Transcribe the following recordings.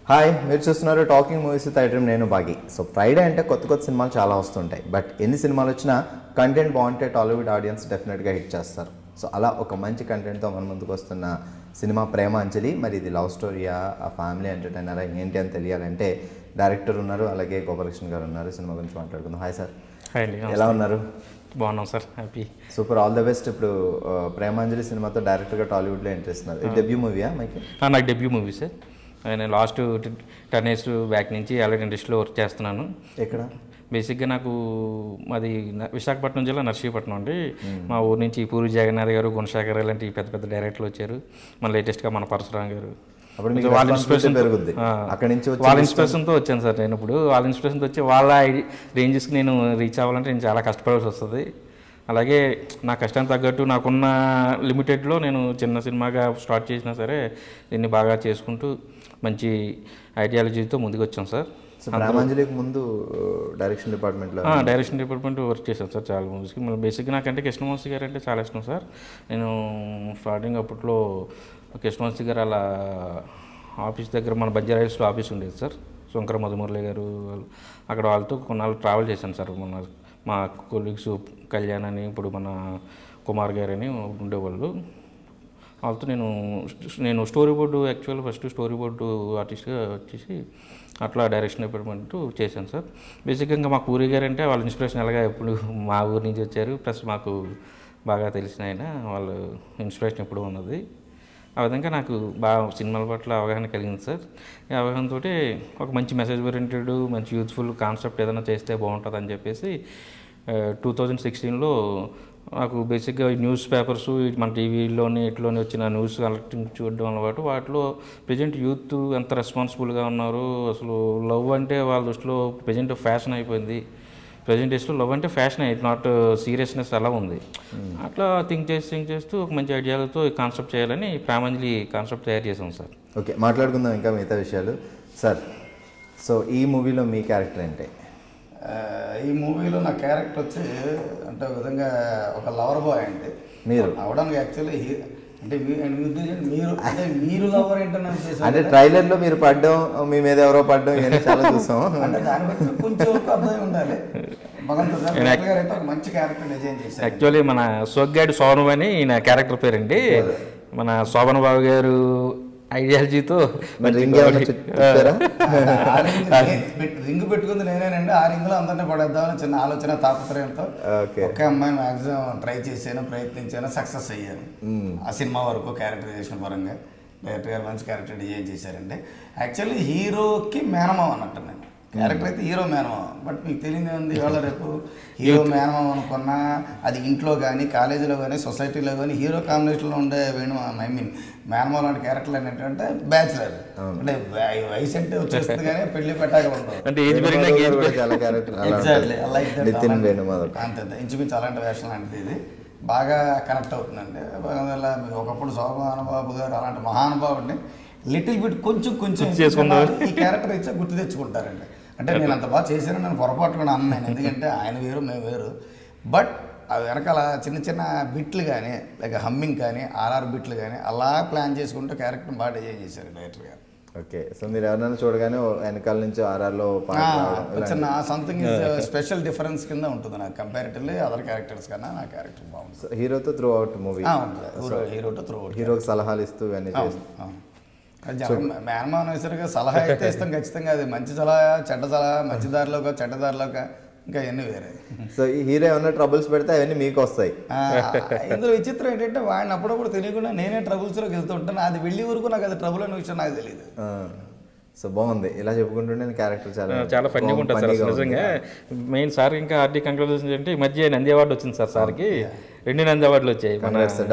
Hi, మీరు చూస్తున్నారు talking movies with iDream. నేను బాగి. సో ఫ్రైడే అంటే కొత్త కొత్త సినిమాలు చాలా వస్తుంటాయి. బట్ ఎన్ని సినిమాలు వచ్చినా కంటెంట్ బాగుంటే టాలీవుడ్ ఆడియన్స్ డెఫినెట్గా హిట్ చేస్తారు. సో అలా ఒక మంచి కంటెంట్తో మన ముందుకు వస్తున్న సినిమా ప్రేమాంజలి. మరి ఇది లవ్ స్టోరీయా, ఆ ఫ్యామిలీ ఎంటర్టైనరా, ఏంటి అని తెలియాలంటే డైరెక్టర్ ఉన్నారు, అలాగే గోపాలకృష్ణ గారు ఉన్నారు. సినిమా గురించి మాట్లాడుకుందాం. హాయ్ సార్, ఎలా ఉన్నారు? బాగున్నాం sir, happy. Super, all the best. ఇప్పుడు ప్రేమాంజలి సినిమాతో డైరెక్టర్గా టాలీవుడ్లో ఇంట్రెస్ట్ ఉన్నారు. ఇది డెబ్యూ మూవీయా మీకు? నాకు డెబ్యూ మూవీ సార్. నేను లాస్ట్ 10 years బ్యాక్ నుంచి ఆల్రెడీ ఇండస్ట్రీలో వర్క్ చేస్తున్నాను. ఎక్కడ? బేసిక్గా నాకు మాది విశాఖపట్నం జిల్లా నర్సీపట్నం అండి. మా ఊరు నుంచి పూరి జగన్నాథ్ గారు, గుణశేఖర్ ఇలాంటి పెద్ద పెద్ద డైరెక్టర్లు వచ్చారు. మన లేటెస్ట్గా మన పరశురామ్ గారు. వాళ్ళ ఇన్స్పిరేషన్తో వచ్చాను సార్. నేను ఇప్పుడు వాళ్ళ ఇన్స్పిరేషన్తో వచ్చి వాళ్ళ రేంజెస్కి నేను రీచ్ అవ్వాలంటే నేను చాలా కష్టపడాల్సి వస్తుంది. అలాగే నా కష్టానికి తగ్గట్టు నాకున్న లిమిటెడ్లో నేను చిన్న సినిమాగా స్టార్ట్ చేసినా సరే దీన్ని బాగా చేసుకుంటూ మంచి ఐడియాలజీతో ముందుకు వచ్చాను సార్. ప్రేమాంజలికి ముందు డైరెక్షన్ డిపార్ట్మెంట్ వర్క్ చేశాను సార్ చాలా మూవీస్కి. మళ్ళీ బేసిక్గా నాకంటే కృష్ణవంశీ గారు అంటే చాలా ఇష్టం సార్. నేను స్టార్టింగ్ అప్పట్లో కృష్ణవంశీ గారు అలా ఆఫీస్ దగ్గర మన బంజారాహిల్స్లో ఆఫీస్ ఉండేది సార్. శంకర మధుమురళి గారు అక్కడ వాళ్ళతో కొన్నాళ్ళు ట్రావెల్ చేశాను సార్. మా కొలీగ్స్ కళ్యాణ్ అని, ఇప్పుడు మన కుమార్ గారు అని ఉండేవాళ్ళు. వాళ్ళతో నేను story board first story board ఆర్టిస్ట్గా వచ్చేసి అట్లా డైరెక్షన్ డిపార్ట్మెంట్ చేశాను సార్. బేసిక్గా మా పూరి గారు అంటే వాళ్ళ ఇన్స్పిరేషన్ ఎలాగా ఎప్పుడు మా ఊరి నుంచి వచ్చారు, ప్లస్ మాకు బాగా తెలిసిన ఆయన, వాళ్ళ ఇన్స్పిరేషన్ ఎప్పుడు ఉన్నది. ఆ విధంగా నాకు బాగా సినిమాల పట్ల అవగాహన కలిగింది సార్. ఈ అవగాహనతో ఒక మంచి మెసేజ్ ఓరియంటెడ్, మంచి యూత్ఫుల్ కాన్సెప్ట్ ఏదైనా చేస్తే బాగుంటుంది అని చెప్పేసి 2016లో నాకు బేసిక్గా న్యూస్ పేపర్స్, మన టీవీలోని ఇట్లోనే వచ్చిన న్యూస్ కలెక్టింగ్ చూడడం అలవాటు. వాటిలో ప్రజెంట్ యూత్ ఎంత రెస్పాన్సిబుల్గా ఉన్నారు, అసలు లవ్ అంటే వాళ్ళ దృష్టిలో ప్రజెంట్ ఫ్యాషన్ అయిపోయింది. ప్రజెంట్ డేస్లో లవ్ అంటే ఫ్యాషన్, ఇట్ నాట్ సీరియస్నెస్ అలా ఉంది. అట్లా థింక్ చేస్తూ ఒక మంచి ఐడియాలతో కాన్సెప్ట్ చేయాలని ప్రేమాంజలి కాన్సెప్ట్ తయారు చేసాం సార్. ఓకే, మాట్లాడుకుందాం ఇంకా మిగతా విషయాలు. సార్, సో ఈ మూవీలో మీ క్యారెక్టర్ ఏంటి? ఈ మూవీలో నా క్యారెక్టర్ వచ్చి అంటే ఒక విధంగా ఒక లవర్ బాయ్ అండి. మీరు అవడానికి యాక్చువల్లీ అంటే మీరు అంటే మీరు లవర్ ఏంటని అంటే ట్రైలర్లో మీరు పడ్డం, మీ మీద ఎవరో పడ్డం, ఇవన్నీ చాలా చూసాం. అంటే దాన్ని బట్టి కొంచెం అర్థమై ఉండాలి. భగవంతుడు గారు అయితే ఒక మంచి క్యారెక్టర్ డిజైన్ చేశారు. యాక్చువల్లీ మన సోగ్గాడి సోను అని ఈయన క్యారెక్టర్ పేరండి. మన శోభన్ బాబు గారు ఐడియాలజీతో రింగ్ పెట్టుకుంది నేనేనండి. ఆ రింగ్లో అందరినీ పడేద్దామని చిన్న ఆలోచన, తాపత్రయంతో ఒకే అమ్మాయిని మ్యాక్సిమం ట్రై చేశాను, ప్రయత్నించాను, సక్సెస్ అయ్యాను. ఆ సినిమా వరకు క్యారెక్టరైజేషన్ పరంగా డైరెక్టర్ గారు మంచి క్యారెక్టర్ డిజైన్ చేశారండి. యాక్చువల్లీ హీరోకి మేనమావ అన్నట్టు నేను క్యారెక్టర్ అయితే హీరో మేనమావ. బట్ మీకు తెలియదు ఉంది, ఇవాళ రేపు హీరో మేనమావ అనుకున్నా అది ఇంట్లో కానీ, కాలేజీలో కానీ, సొసైటీలో కానీ హీరో కాంబినేషన్లో ఉండే మేనమావ లాంటి క్యారెక్టర్లు ఏంటంటే బ్యాచులర్ అంటే వయసు అంటే వచ్చేస్తుంది కానీ పెళ్లి పెట్టాక ఉండదు. ఎగ్జాక్ట్లీ అలా అంతే ఇంచుమించు అలాంటి వేషం లాంటిది ఇది బాగా కనెక్ట్ అవుతుందండి. మీకు ఒకప్పుడు శోభానుబాబు గారు అలాంటి మహానుభావుడిని లిటిల్ బిట్ కొంచెం ఈ క్యారెక్టర్ ఇచ్చా గుర్తు తెచ్చుకుంటారండి. అంటే నేను అంత బాగా చేశాను, నేను పొరపాటుగా అన్నాను. ఎందుకంటే ఆయన వేరు, మేము వేరు. బట్ అవి వెనకాల చిన్న చిన్న బిట్లు కానీ, లైక్ హమ్మింగ్ కానీ, ఆర్ఆర్ బిట్లు కానీ అలా ప్లాన్ చేసుకుంటూ క్యారెక్టర్ని బాగా డిజైన్ చేశారు డైరెక్టర్ గారు. ఓకే, సో మీరు ఎవరైనా చూడగానే వెనకాల నుంచి ఆర్ఆర్లో చిన్న సంథింగ్ స్పెషల్ డిఫరెన్స్ కింద ఉంటుంది నాకు కంపారిటివ్లీ అదర్ క్యారెక్టర్స్ కన్నా. నా క్యారెక్టర్ బాగుంటుంది. హీరోతో త్రూ అవుట్ మూవీ, హీరోతో త్రూ అవుట్, హీరోకి సలహాలు ఇస్తూ ఇవన్నీ చేస్తాం. మేనమావ వేసరిగా సలహా అయితే ఇస్తాం ఖచ్చితంగా. అది మంచి సలహా, చెడ్డ సలహా, మంచి దారిలోక చెడ్డ దారిలోక, ఇంకా అవన్నీ వేరే. సో ఈ హీరో ఏమన్నా ట్రబుల్స్ పెడితే అవన్నీ మీకు వస్తాయి. ఇందులో విచిత్రం ఏంటంటే వాడిని అప్పుడప్పుడు తెలియకుండా నేనే ట్రబుల్స్లోకి వెళ్తూ ఉంటాను. అది వెళ్ళే వరకు నాకు అది ట్రబుల్ అనే విషయం నాకు తెలియదు. సో బాగుంది, ఇలా చెప్పుకుంటుంటే క్యారెక్టర్ చాలా ఫన్నీగా ఉంటుంది సార్ నిజంగా. మెయిన్ సార్ ఇంకా ఆర్టీ కంగ్రాచులేషన్స్ అంటే ఈ మధ్య నంది అవార్డు వచ్చింది సార్. సార్కి 2 నంది అవార్డులు వచ్చాయి.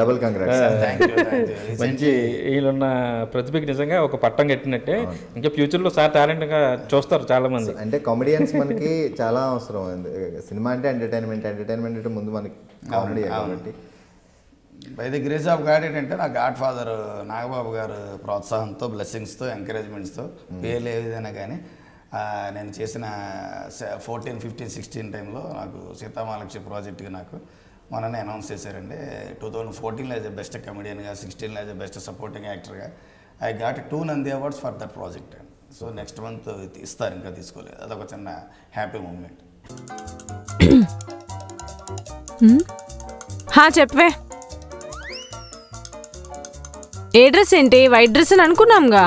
Double congrats. మంచి వీళ్ళున్న ప్రతిభకి నిజంగా ఒక పట్టం కట్టినట్టే. ఇంకా ఫ్యూచర్లో సార్ టాలెంట్గా చూస్తారు చాలా మంది. అంటే కామెడియన్స్ మనకి చాలా అవసరం. సినిమా అంటే ఎంటర్టైన్మెంట్ అంటే ముందు మనకి కామెడీ కాబట్టి. By the grace of God ఏంటంటే నా గాడ్ ఫాదర్ నాగబాబు గారు ప్రోత్సాహంతో, బ్లెస్సింగ్స్తో, ఎంకరేజ్మెంట్స్తో పేర్లు ఏ విధంగా కానీ నేను చేసిన 14, 15, 16 టైంలో నాకు సీతామహాలక్ష్మి ప్రాజెక్ట్కి నాకు మననే అనౌన్స్ చేశారండి. 2014 యాజ్ ఎ బెస్ట్ కమెడియన్గా, 16 యాజ్ ఎ బెస్ట్ సపోర్టింగ్ యాక్టర్గా I got 2 Nandi awards for that project అండి. సో నెక్స్ట్ మంత్ ఇస్తారు, ఇంకా తీసుకోలేదు. అదొక చిన్న హ్యాపీ మూమెంట్. చెప్పవే, ఏ డ్రెస్ ఏంటి? వైట్ డ్రెస్ అని అనుకున్నాంగా.